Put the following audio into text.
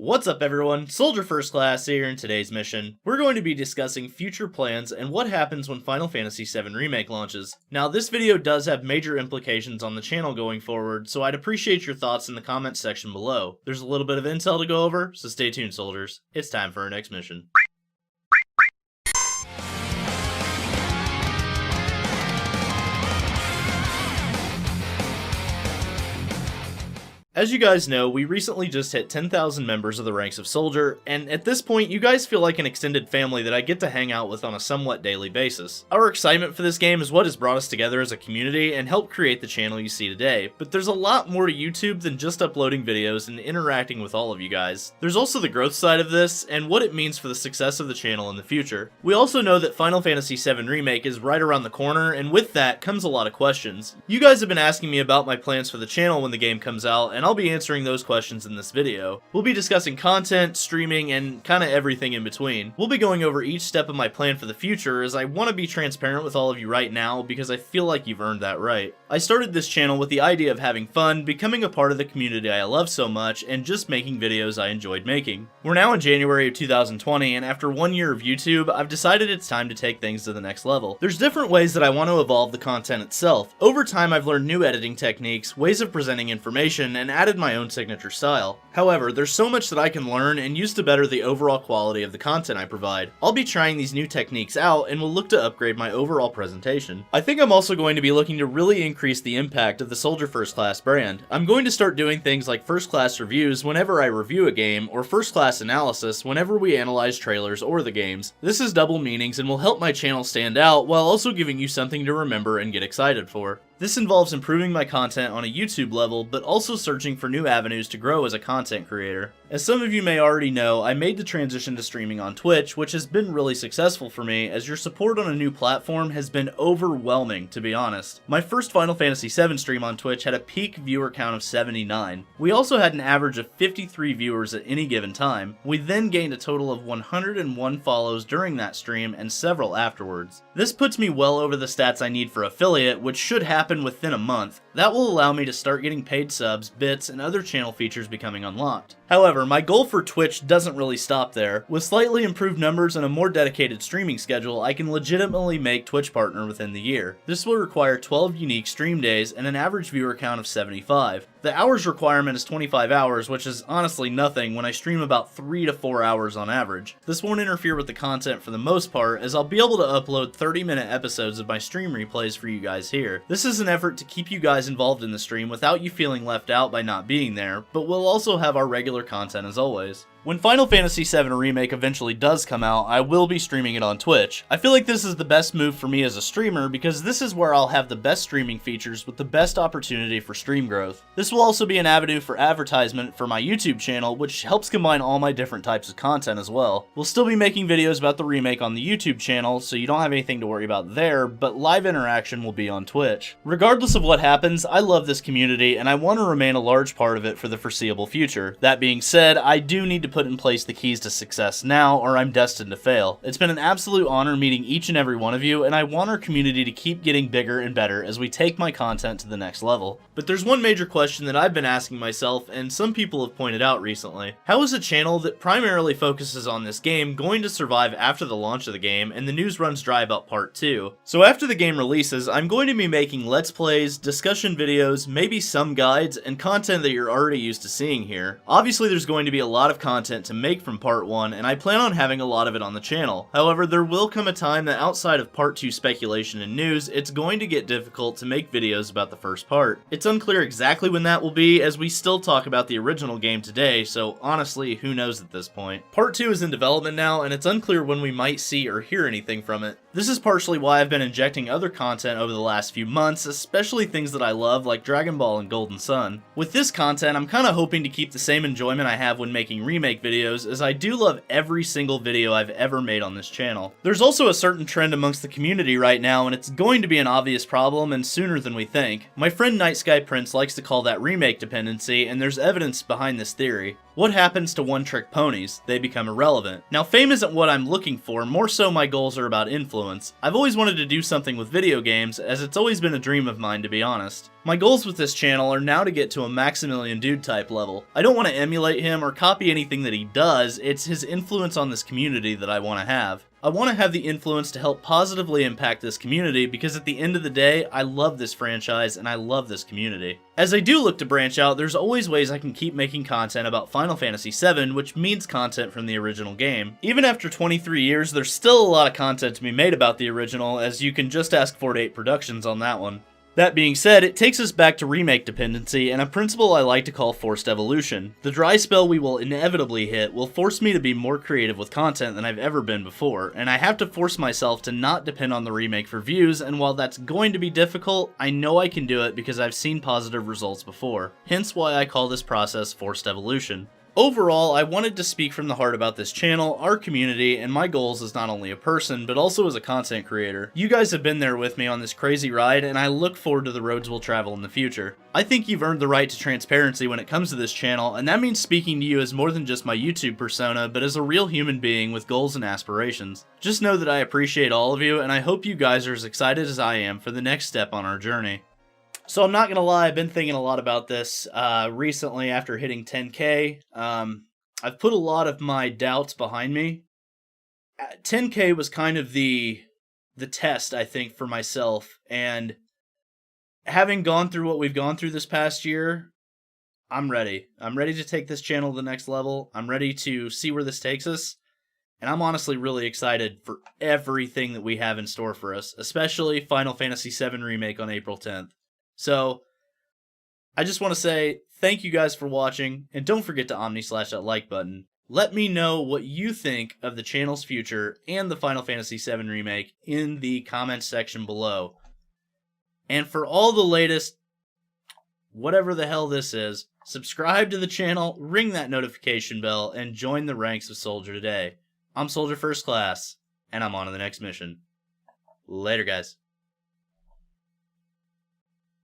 What's up everyone, Soldier First Class here. In today's mission, we're going to be discussing future plans and what happens when Final Fantasy VII Remake launches. Now this video does have major implications on the channel going forward, so I'd appreciate your thoughts in the comments section below. There's a little bit of intel to go over, so stay tuned soldiers. It's time for our next mission. As you guys know, we recently just hit 10,000 members of the ranks of Soldier, and at this point, you guys feel like an extended family that I get to hang out with on a somewhat daily basis. Our excitement for this game is what has brought us together as a community and helped create the channel you see today, but there's a lot more to YouTube than just uploading videos and interacting with all of you guys. There's also the growth side of this, and what it means for the success of the channel in the future. We also know that Final Fantasy VII Remake is right around the corner, and with that comes a lot of questions. You guys have been asking me about my plans for the channel when the game comes out, and I'll be answering those questions in this video. We'll be discussing content, streaming, and kinda everything in between. We'll be going over each step of my plan for the future, as I want to be transparent with all of you right now because I feel like you've earned that right. I started this channel with the idea of having fun, becoming a part of the community I love so much, and just making videos I enjoyed making. We're now in January of 2020, and after 1 year of YouTube, I've decided it's time to take things to the next level. There's different ways that I want to evolve the content itself. Over time, I've learned new editing techniques, ways of presenting information, and added my own signature style. However, there's so much that I can learn and use to better the overall quality of the content I provide. I'll be trying these new techniques out and will look to upgrade my overall presentation. I think I'm also going to be looking to really increase the impact of the Soldier First Class brand. I'm going to start doing things like first class reviews whenever I review a game, or first class analysis whenever we analyze trailers or the games. This is double meanings and will help my channel stand out while also giving you something to remember and get excited for. This involves improving my content on a YouTube level, but also searching for new avenues to grow as a content creator. As some of you may already know, I made the transition to streaming on Twitch, which has been really successful for me, as your support on a new platform has been overwhelming, to be honest. My first Final Fantasy VII stream on Twitch had a peak viewer count of 79. We also had an average of 53 viewers at any given time. We then gained a total of 101 follows during that stream and several afterwards. This puts me well over the stats I need for affiliate, which should happen within a month. That will allow me to start getting paid subs, bits, and other channel features becoming unlocked. However, my goal for Twitch doesn't really stop there. With slightly improved numbers and a more dedicated streaming schedule, I can legitimately make Twitch partner within the year. This will require 12 unique stream days and an average viewer count of 75. The hours requirement is 25 hours, which is honestly nothing when I stream about 3 to 4 hours on average. This won't interfere with the content for the most part, as I'll be able to upload 30-minute episodes of my stream replays for you guys here. This is an effort to keep you guys involved in the stream without you feeling left out by not being there, but we'll also have our regular content as always. When Final Fantasy VII Remake eventually does come out, I will be streaming it on Twitch. I feel like this is the best move for me as a streamer because this is where I'll have the best streaming features with the best opportunity for stream growth. This will also be an avenue for advertisement for my YouTube channel, which helps combine all my different types of content as well. We'll still be making videos about the remake on the YouTube channel, so you don't have anything to worry about there, but live interaction will be on Twitch. Regardless of what happens, I love this community and I want to remain a large part of it for the foreseeable future. That being said, I do need to put in place the keys to success now, or I'm destined to fail. It's been an absolute honor meeting each and every one of you, and I want our community to keep getting bigger and better as we take my content to the next level. But there's one major question that I've been asking myself, and some people have pointed out recently. How is a channel that primarily focuses on this game going to survive after the launch of the game and the news runs dry about Part 2? So after the game releases, I'm going to be making Let's Plays, discussion videos, maybe some guides, and content that you're already used to seeing here. Obviously there's going to be a lot of content to make from Part 1, and I plan on having a lot of it on the channel. However, there will come a time that outside of Part 2 speculation and news, it's going to get difficult to make videos about the first part. It's unclear exactly when that will be, as we still talk about the original game today, so honestly, who knows at this point. Part 2 is in development now, and it's unclear when we might see or hear anything from it. This is partially why I've been injecting other content over the last few months, especially things that I love like Dragon Ball and Golden Sun. With this content, I'm kinda hoping to keep the same enjoyment I have when making remake videos, as I do love every single video I've ever made on this channel. There's also a certain trend amongst the community right now, and it's going to be an obvious problem and sooner than we think. My friend Night Sky Prince likes to call that remake dependency, and there's evidence behind this theory. What happens to one-trick ponies? They become irrelevant. Now, fame isn't what I'm looking for, more so my goals are about influence. I've always wanted to do something with video games, as it's always been a dream of mine, to be honest. My goals with this channel are now to get to a Maximilian Dude type level. I don't want to emulate him or copy anything that he does, it's his influence on this community that I want to have. I want to have the influence to help positively impact this community because at the end of the day, I love this franchise and I love this community. As I do look to branch out, there's always ways I can keep making content about Final Fantasy VII, which means content from the original game. Even after 23 years, there's still a lot of content to be made about the original, as you can just ask 48 Productions on that one. That being said, it takes us back to remake dependency and a principle I like to call forced evolution. The dry spell we will inevitably hit will force me to be more creative with content than I've ever been before, and I have to force myself to not depend on the remake for views, and while that's going to be difficult, I know I can do it because I've seen positive results before. Hence why I call this process forced evolution. Overall, I wanted to speak from the heart about this channel, our community, and my goals as not only a person, but also as a content creator. You guys have been there with me on this crazy ride, and I look forward to the roads we'll travel in the future. I think you've earned the right to transparency when it comes to this channel, and that means speaking to you as more than just my YouTube persona, but as a real human being with goals and aspirations. Just know that I appreciate all of you, and I hope you guys are as excited as I am for the next step on our journey. So I'm not going to lie, I've been thinking a lot about this recently after hitting 10K. I've put a lot of my doubts behind me. 10K was kind of the test, I think, for myself. And having gone through what we've gone through this past year, I'm ready. I'm ready to take this channel to the next level. I'm ready to see where this takes us. And I'm honestly really excited for everything that we have in store for us, especially Final Fantasy VII Remake on April 10th. So, I just want to say thank you guys for watching, and don't forget to omni-slash that like button. Let me know what you think of the channel's future and the Final Fantasy VII Remake in the comments section below. And for all the latest, whatever the hell this is, subscribe to the channel, ring that notification bell, and join the ranks of Soldier today. I'm Soldier First Class, and I'm on to the next mission. Later, guys.